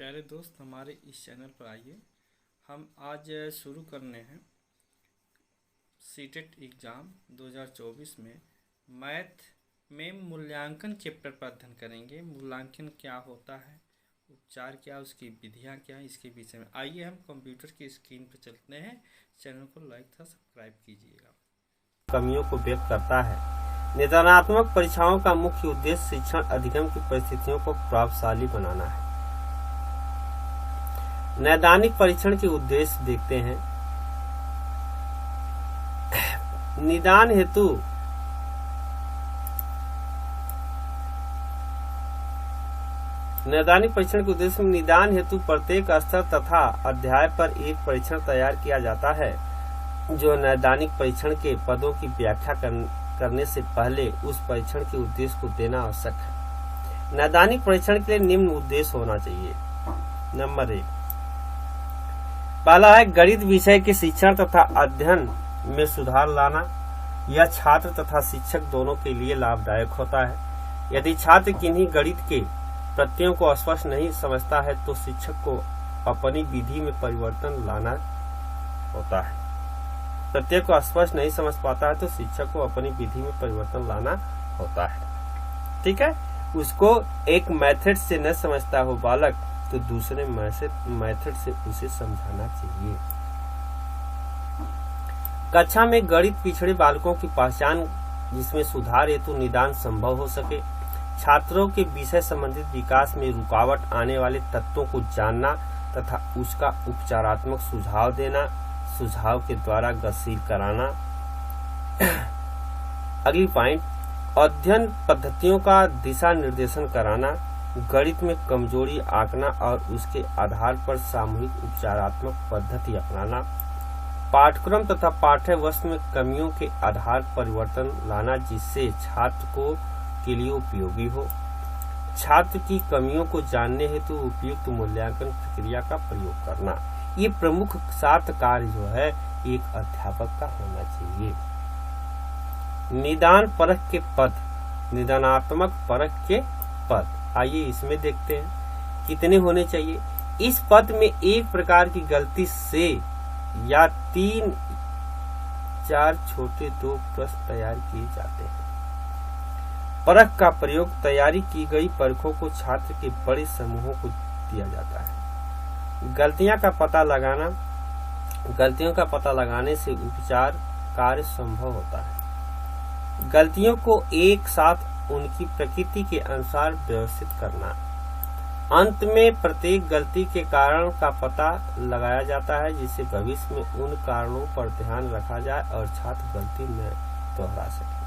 प्यारे दोस्त, हमारे इस चैनल पर आइए। हम आज शुरू करने हैं सीटेट एग्ज़ाम 2024 में मैथ में मूल्यांकन चैप्टर पर अध्ययन करेंगे। मूल्यांकन क्या होता है, उपचार क्या, उसकी विधियां क्या है, इसके विषय में आइए हम कंप्यूटर की स्क्रीन पर चलते हैं। चैनल को लाइक तथा सब्सक्राइब कीजिएगा। कमियों को व्यक्त करता है। निदानात्मक परीक्षाओं का मुख्य उद्देश्य शिक्षण अधिगम की परिस्थितियों को प्रभावशाली बनाना है। नैदानिक परीक्षण के उद्देश्य देखते हैं। निदान हेतु नैदानिक परीक्षण के उद्देश्य में निदान हेतु प्रत्येक स्तर तथा अध्याय पर एक परीक्षण तैयार किया जाता है जो नैदानिक परीक्षण के पदों की व्याख्या करने से पहले उस परीक्षण के उद्देश्य को देना आवश्यक है। नैदानिक परीक्षण के लिए निम्न उद्देश्य होना चाहिए। नंबर 1, पहला है गणित विषय के शिक्षण तथा अध्ययन में सुधार लाना। यह छात्र तथा शिक्षक दोनों के लिए लाभदायक होता है। यदि छात्र किन्हीं गणित के प्रत्ययों को स्पष्ट नहीं समझता है तो शिक्षक को अपनी विधि में परिवर्तन लाना होता है। प्रत्यय को स्पष्ट नहीं समझ पाता है तो शिक्षक को अपनी विधि में परिवर्तन लाना होता है। ठीक है, उसको एक मेथड से न समझता हो बालक तो दूसरे मेथड से उसे समझाना चाहिए। कक्षा में गणित पिछड़े बालकों की पहचान जिसमें सुधार हेतु निदान संभव हो सके। छात्रों के विषय संबंधित विकास में रुकावट आने वाले तत्वों को जानना तथा उसका उपचारात्मक सुझाव देना, सुझाव के द्वारा गतिशील कराना। अगली पॉइंट, अध्ययन पद्धतियों का दिशा निर्देशन कराना, गणित में कमजोरी आंकना और उसके आधार पर सामूहिक उपचारात्मक पद्धति अपनाना। पाठ्यक्रम तथा पाठ्य वस्तु में कमियों के आधार परिवर्तन लाना जिससे छात्र को के लिए उपयोगी हो। छात्र की कमियों को जानने हेतु उपयुक्त मूल्यांकन प्रक्रिया का प्रयोग करना। ये प्रमुख 7 कार्य जो है एक अध्यापक का होना चाहिए। निदान परख के पद, निदानात्मक परख के पद, आइए इसमें देखते हैं कितने होने चाहिए। इस पद में एक प्रकार की गलती से या 3-4 छोटे 2 प्रश्न तैयार किए जाते हैं। परख का प्रयोग तैयारी की गई परखों को छात्र के बड़े समूहों को दिया जाता है। गलतियों का पता लगाने से उपचार कार्य संभव होता है। गलतियों को एक साथ उनकी प्रकृति के अनुसार व्यवस्थित करना। अंत में प्रत्येक गलती के कारण का पता लगाया जाता है जिससे भविष्य में उन कारणों पर ध्यान रखा जाए और छात्र गलती न दोहरा सके।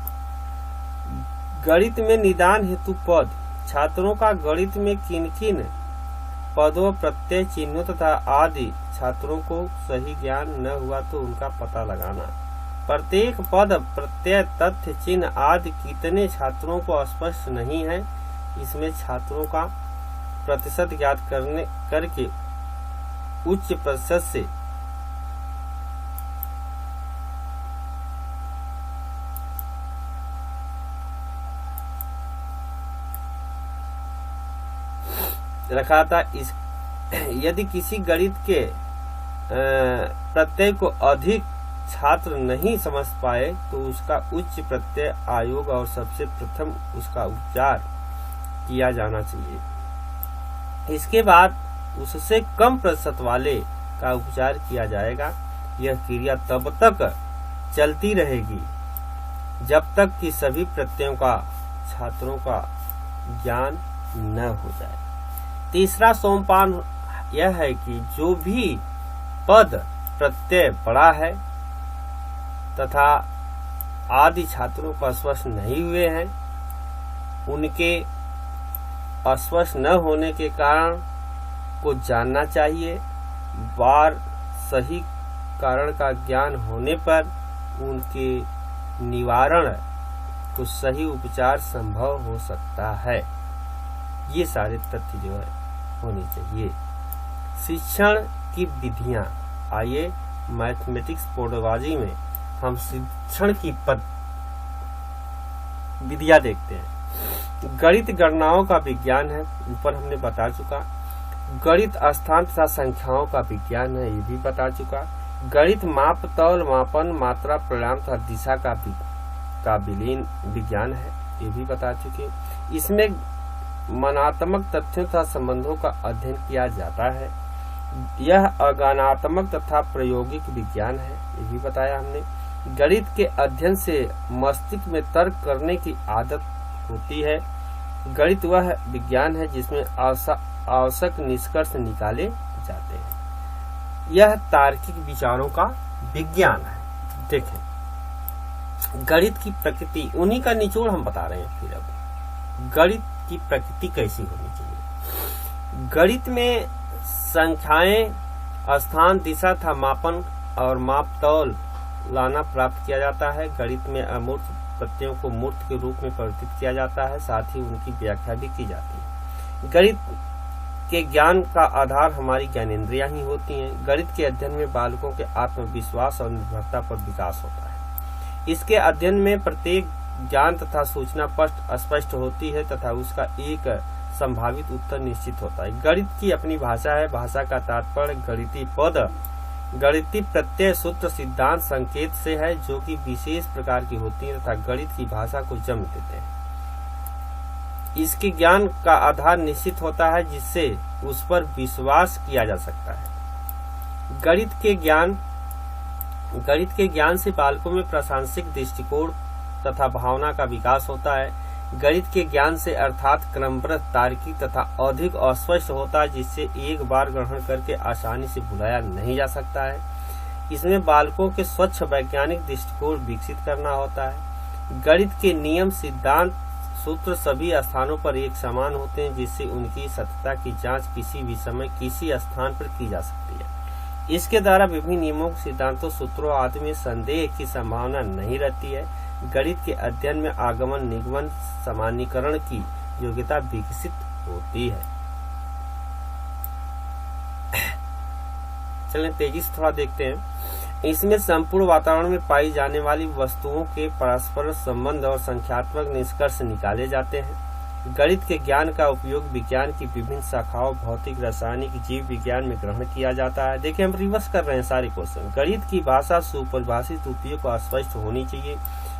गणित में निदान हेतु पद, छात्रों का गणित में किन-किन पदों, प्रत्यय, चिन्हों तथा आदि छात्रों को सही ज्ञान न हुआ तो उनका पता लगाना। प्रत्येक पद, प्रत्यय, तथ्य, चिन्ह आदि कितने छात्रों को स्पष्ट नहीं है, इसमें छात्रों का प्रतिशत ज्ञात करके उच्च प्रतिशत से रखा था। यदि किसी गणित के प्रत्यय को अधिक छात्र नहीं समझ पाए तो उसका उच्च प्रत्यय आयोग और सबसे प्रथम उसका उपचार किया जाना चाहिए। इसके बाद उससे कम प्रतिशत वाले का उपचार किया जाएगा। यह क्रिया तब तक चलती रहेगी जब तक कि सभी प्रत्ययों का छात्रों का ज्ञान न हो जाए। तीसरा सोमपान यह है कि जो भी पद प्रत्यय बड़ा है तथा आदि छात्रों को स्पष्ट नहीं हुए हैं, उनके अस्पष्ट न होने के कारण को जानना चाहिए। बार सही कारण का ज्ञान होने पर उनके निवारण को सही उपचार संभव हो सकता है। ये सारे तथ्य जो है होनी चाहिए। शिक्षण की विधियां, आइए मैथमेटिक्स पेडागॉजी में हम शिक्षण की विधियां देखते हैं। गणित गणनाओं का विज्ञान है, ऊपर हमने बता चुका। गणित स्थान तथा संख्याओं का विज्ञान है, ये भी बता चुका। गणित माप, तौल, मापन, मात्रा, परिणाम तथा दिशा का विलीन विज्ञान है, ये भी बता चुके। इसमें मनात्मक तथ्यों तथा संबंधों का अध्ययन किया जाता है। यह अज्ञानात्मक तथा प्रायोगिक विज्ञान है, ये भी बताया हमने। गणित के अध्ययन से मस्तिष्क में तर्क करने की आदत होती है। गणित वह विज्ञान है जिसमें आवश्यक निष्कर्ष निकाले जाते हैं। यह तार्किक विचारों का विज्ञान है। देखें, गणित की प्रकृति, उन्हीं का निचोड़ हम बता रहे हैं। फिर अब गणित की प्रकृति कैसी होनी चाहिए। गणित में संख्याएं, स्थान, दिशा तथा मापन और माप तौल लाना प्राप्त किया जाता है। गणित में अमूर्त प्रत्ययों को मूर्त के रूप में परिवर्तित किया जाता है, साथ ही उनकी व्याख्या भी की जाती है। गणित के ज्ञान का आधार हमारी ज्ञानेंद्रियां ही होती हैं। गणित के अध्ययन में बालकों के आत्मविश्वास और निर्भरता पर विकास होता है। इसके अध्ययन में प्रत्येक ज्ञान तथा सूचना स्पष्ट होती है तथा उसका एक संभावित उत्तर निश्चित होता है। गणित की अपनी भाषा है। भाषा का तात्पर्य गणितीय पद, गणितीय प्रत्यय, सूत्र, सिद्धांत, संकेत से है, जो कि विशेष प्रकार की होती है तथा गणित की भाषा को जन्म देते हैं। इसके ज्ञान का आधार निश्चित होता है जिससे उस पर विश्वास किया जा सकता है। गणित के ज्ञान से बालकों में प्रासंगिक दृष्टिकोण तथा भावना का विकास होता है। गणित के ज्ञान से अर्थात क्रमबद्ध, तार्किक तथा अधिक अस्पष्ट होता है, जिससे एक बार ग्रहण करके आसानी से भुलाया नहीं जा सकता है। इसमें बालकों के स्वच्छ वैज्ञानिक दृष्टिकोण विकसित करना होता है। गणित के नियम, सिद्धांत, सूत्र सभी स्थानों पर एक समान होते हैं, जिससे उनकी सत्यता की जांच किसी भी समय किसी स्थान पर की जा सकती है। इसके द्वारा विभिन्न नियमों, सिद्धांतों, सूत्रों आदि में संदेह की संभावना नहीं रहती है। गणित के अध्ययन में आगमन, निगमन, सामान्यीकरण की योग्यता विकसित होती है। चलें तेजी से थोड़ा देखते हैं। इसमें संपूर्ण वातावरण में पाई जाने वाली वस्तुओं के परस्पर संबंध और संख्यात्मक निष्कर्ष निकाले जाते हैं। गणित के ज्ञान का उपयोग विज्ञान की विभिन्न शाखाओं, भौतिक, रासायनिक, जीव विज्ञान में ग्रहण किया जाता है। देखिए, हम रिवर्स कर रहे हैं सारे क्वेश्चन। गणित की भाषा सुपरिभाषित, उपयुक्त और स्पष्ट होनी चाहिए।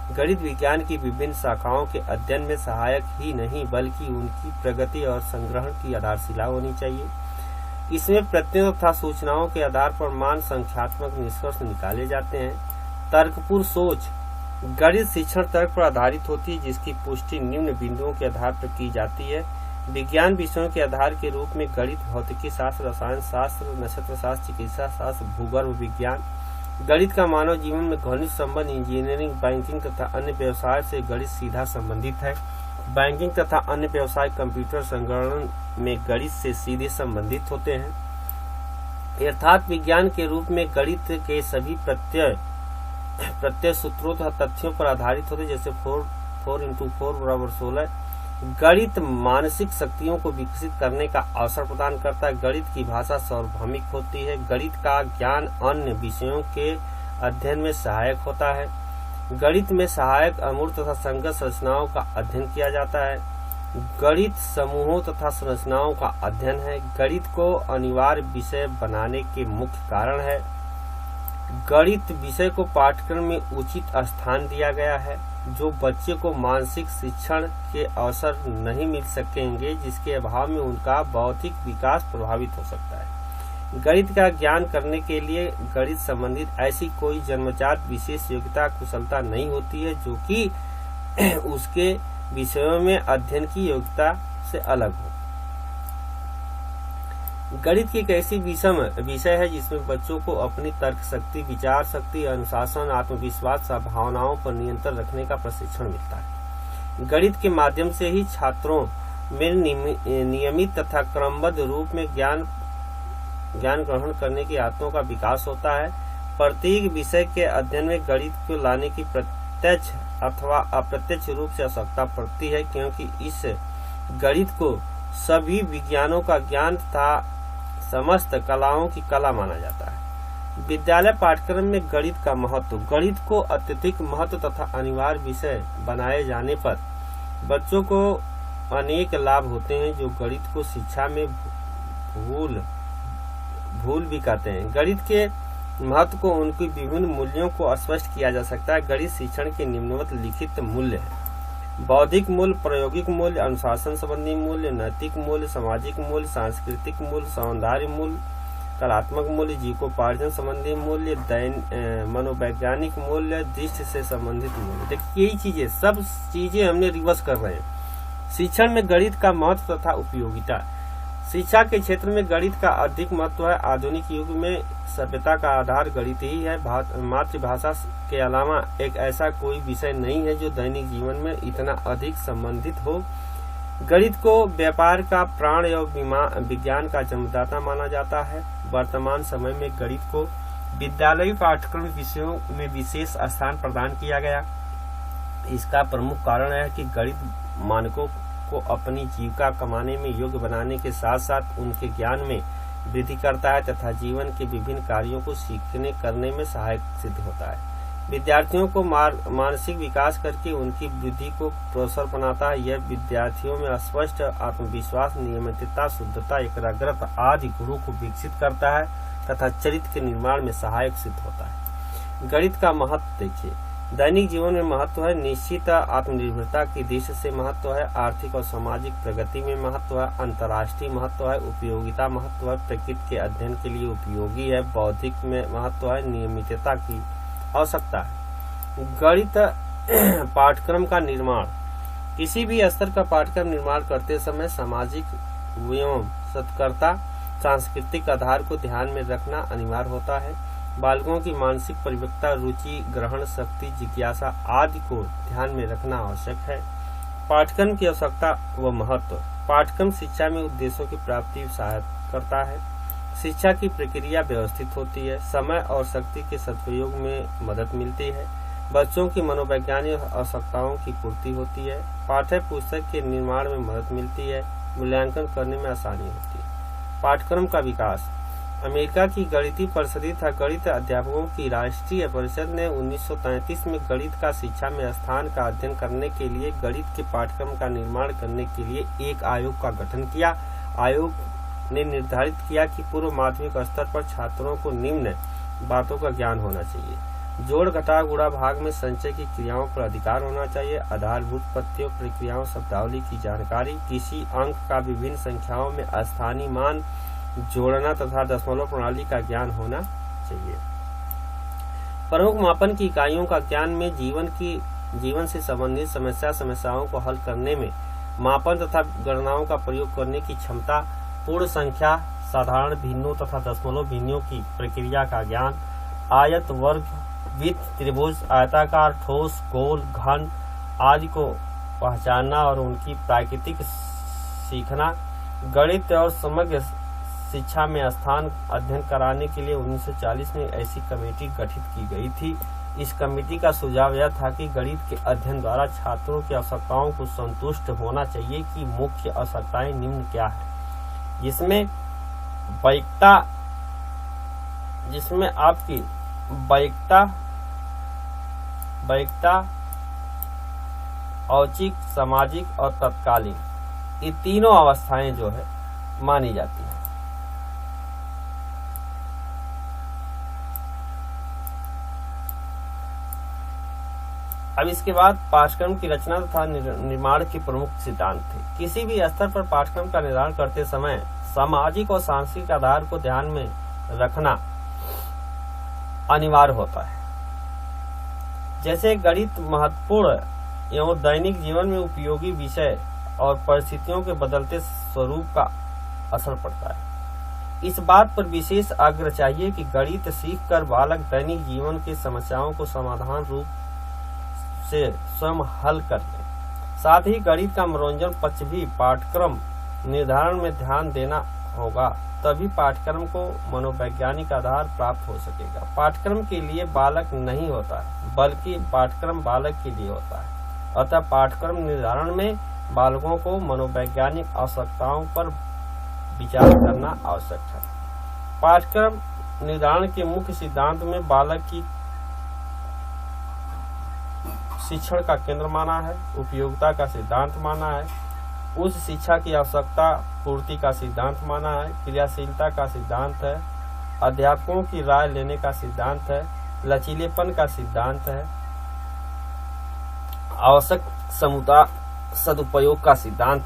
गणित विज्ञान की विभिन्न शाखाओं के अध्ययन में सहायक ही नहीं बल्कि उनकी प्रगति और संग्रहण की आधारशिला होनी चाहिए। इसमें प्रत्ययों तथा सूचनाओं के आधार पर मान, संख्यात्मक निष्कर्ष निकाले जाते हैं। तर्कपूर्ण सोच, गणित शिक्षण तर्क पर आधारित होती है, जिसकी पुष्टि निम्न बिंदुओं के आधार पर की जाती है। विज्ञान विषयों के आधार के रूप में गणित, भौतिकी शास्त्र, रसायन शास्त्र, नक्षत्र शास्त्र, चिकित्सा शास्त्र, भूगर्भ विज्ञान। गणित का मानव जीवन में घनिष्ठ संबंध इंजीनियरिंग, बैंकिंग तथा अन्य व्यवसाय से गणित सीधा संबंधित है। बैंकिंग तथा अन्य व्यवसाय कंप्यूटर संगणन में गणित से सीधे संबंधित होते हैं। यथार्थ विज्ञान के रूप में गणित के सभी प्रत्यय सूत्रों तथा तथ्यों पर आधारित होते, जैसे 4 × 4 = 16। गणित मानसिक शक्तियों को विकसित करने का अवसर प्रदान करता है। गणित की भाषा सार्वभौमिक होती है। गणित का ज्ञान अन्य विषयों के अध्ययन में सहायक होता है। गणित में सहायक, अमूर्त तथा संगत संरचनाओं का अध्ययन किया जाता है। गणित समूहों तथा संरचनाओं का अध्ययन है। गणित को अनिवार्य विषय बनाने के मुख्य कारण है। गणित विषय को पाठ्यक्रम में उचित स्थान दिया गया है, जो बच्चे को मानसिक शिक्षण के अवसर नहीं मिल सकेंगे, जिसके अभाव में उनका बौद्धिक विकास प्रभावित हो सकता है। गणित का ज्ञान करने के लिए गणित संबंधित ऐसी कोई जन्मजात विशेष योग्यता, कुशलता नहीं होती है, जो कि उसके विषयों में अध्ययन की योग्यता से अलग हो। गणित की एक ऐसी विषय है जिसमें बच्चों को अपनी तर्क शक्ति, विचार शक्ति, अनुशासन, आत्मविश्वास, भावनाओं पर नियंत्रण रखने का प्रशिक्षण मिलता है। गणित के माध्यम से ही छात्रों में नियमित तथा क्रमबद्ध रूप में ज्ञान ग्रहण करने की आदतों का विकास होता है। प्रत्येक विषय के अध्ययन में गणित को लाने की प्रत्यक्ष अथवा अप्रत्यक्ष रूप से आवश्यकता पड़ती है, क्योंकि इस गणित को सभी विज्ञानों का ज्ञान तथा समस्त कलाओं की कला माना जाता है। विद्यालय पाठ्यक्रम में गणित का महत्व, गणित को अत्यधिक महत्व तथा अनिवार्य विषय बनाए जाने पर बच्चों को अनेक लाभ होते हैं, जो गणित को शिक्षा में भूल भी कहते हैं। गणित के महत्व को उनकी विभिन्न मूल्यों को स्पष्ट किया जा सकता है। गणित शिक्षण के निम्नवत लिखित मूल्य है: बौद्धिक मूल्य, प्रायोगिक मूल्य, अनुशासन संबंधी मूल्य, नैतिक मूल्य, सामाजिक मूल्य, सांस्कृतिक मूल्य, सौंदर्य मूल्य, कलात्मक मूल्य, जीविकोपार्जन संबंधी मूल्य, मनोवैज्ञानिक मूल्य, दृष्टि से संबंधित मूल्य। देखिए यही चीजें, सब चीजें हमने रिवर्स कर रहे हैं। शिक्षण में गणित का महत्व तथा उपयोगिता। शिक्षा के क्षेत्र में गणित का अधिक महत्व है। आधुनिक युग में सभ्यता का आधार गणित ही है। मातृभाषा के अलावा एक ऐसा कोई विषय नहीं है जो दैनिक जीवन में इतना अधिक संबंधित हो। गणित को व्यापार का प्राण एवं विज्ञान का जन्मदाता माना जाता है। वर्तमान समय में गणित को विद्यालयी पाठ्यक्रम विषयों में विशेष स्थान प्रदान किया गया। इसका प्रमुख कारण है कि गणित मानकों को अपनी जीविका कमाने में योग्य बनाने के साथ साथ उनके ज्ञान में वृद्धि करता है तथा जीवन के विभिन्न कार्यों को सीखने करने में सहायक सिद्ध होता है। विद्यार्थियों को मानसिक विकास करके उनकी बुद्धि को प्रौढ़ बनाता है। यह विद्यार्थियों में स्पष्ट आत्मविश्वास, नियमितता, शुद्धता, एकाग्रता आदि गुणों को विकसित करता है तथा चरित्र के निर्माण में सहायक सिद्ध होता है। गणित का महत्व देखिए। दैनिक जीवन में महत्व है। निश्चित आत्मनिर्भरता की दृष्टि से महत्व है। आर्थिक और सामाजिक प्रगति में महत्व है। अंतर्राष्ट्रीय महत्व है। उपयोगिता महत्व है। प्रकृति के अध्ययन के लिए उपयोगी है। बौद्धिक में महत्व है। नियमितता की आवश्यकता है। गणित पाठ्यक्रम का निर्माण। किसी भी स्तर का पाठ्यक्रम निर्माण करते समय सामाजिक एवं सत्कर्ता सांस्कृतिक आधार को ध्यान में रखना अनिवार्य होता है। बालकों की मानसिक परिपक्वता, रुचि, ग्रहण शक्ति, जिज्ञासा आदि को ध्यान में रखना आवश्यक है। पाठ्यक्रम की आवश्यकता व महत्व। पाठ्यक्रम शिक्षा में उद्देश्यों की प्राप्ति सहायता करता है। शिक्षा की प्रक्रिया व्यवस्थित होती है। समय और शक्ति के सदुपयोग में मदद मिलती है। बच्चों की मनोवैज्ञानिक आवश्यकताओं की पूर्ति होती है। पाठ्य पुस्तक के निर्माण में मदद मिलती है। मूल्यांकन करने में आसानी होती है। पाठ्यक्रम का विकास। अमेरिका की गणितीय परिषद तथा गणित अध्यापकों की राष्ट्रीय परिषद ने 1933 में गणित का शिक्षा में स्थान का अध्ययन करने के लिए गणित के पाठ्यक्रम का निर्माण करने के लिए एक आयोग का गठन किया। आयोग ने निर्धारित किया कि पूर्व माध्यमिक स्तर पर छात्रों को निम्न बातों का ज्ञान होना चाहिए: जोड़, घटाव, गुणा, भाग में संचय की क्रियाओं पर अधिकार होना चाहिए। आधारभूत प्रत्ययों, प्रक्रियाओं, शब्दावली की जानकारी। किसी अंक का विभिन्न संख्याओं में स्थानीय मान जोड़ना तथा दशमलव प्रणाली का ज्ञान होना चाहिए। प्रमुख मापन की इकाइयों का ज्ञान में जीवन से संबंधित समस्याओं को हल करने में मापन तथा गणनाओं का प्रयोग करने की क्षमता। पूर्ण संख्या, साधारण भिन्नों तथा दशमलव भिन्नों की प्रक्रिया का ज्ञान। आयत, वर्ग, वृत्त, त्रिभुज, आयताकार, ठोस, गोल, घन आदि को पहचानना और उनकी प्राकृतिक सीखना। गणित और समग्र शिक्षा में स्थान अध्ययन कराने के लिए 1940 में ऐसी कमेटी गठित की गई थी। इस कमेटी का सुझाव यह था कि गणित के अध्ययन द्वारा छात्रों की आवश्यकताओं को संतुष्ट होना चाहिए कि मुख्य आवश्यकताएं निम्न क्या है, जिसमें आपकी वैयक्तिक, औचिक, सामाजिक और तत्कालीन, ये तीनों अवस्थाएं जो है मानी जाती है। अब इसके बाद पाठ्यक्रम की रचना तथा निर्माण के प्रमुख सिद्धांत थे। किसी भी स्तर पर पाठ्यक्रम का निर्माण करते समय सामाजिक और सांस्कृतिक आधार को ध्यान में रखना अनिवार्य होता है। जैसे गणित महत्वपूर्ण एवं दैनिक जीवन में उपयोगी विषय और परिस्थितियों के बदलते स्वरूप का असर पड़ता है। इस बात पर विशेष आग्रह चाहिए कि गणित सीखकर बालक दैनिक जीवन की समस्याओं को समाधान रूप से स्वयं हल कर ले। साथ ही गणित का मनोरंजन पक्ष भी पाठ्यक्रम निर्धारण में ध्यान देना होगा, तभी पाठ्यक्रम को मनोवैज्ञानिक आधार प्राप्त हो सकेगा। पाठ्यक्रम के लिए बालक नहीं होता है, बल्कि पाठ्यक्रम बालक के लिए होता है। अतः पाठ्यक्रम निर्धारण में बालकों को मनोवैज्ञानिक आवश्यकताओं पर विचार करना आवश्यक है। पाठ्यक्रम निर्धारण के मुख्य सिद्धांत में बालक की शिक्षण का केंद्र माना है, उपयोगिता का सिद्धांत माना है, उच्च शिक्षा की आवश्यकता पूर्ति का सिद्धांत माना है। क्रियाशीलता का सिद्धांत है। अध्यापकों की राय लेने का सिद्धांत है। लचीलेपन का सिद्धांत है। आवश्यक समुदाय सदुपयोग का सिद्धांत है।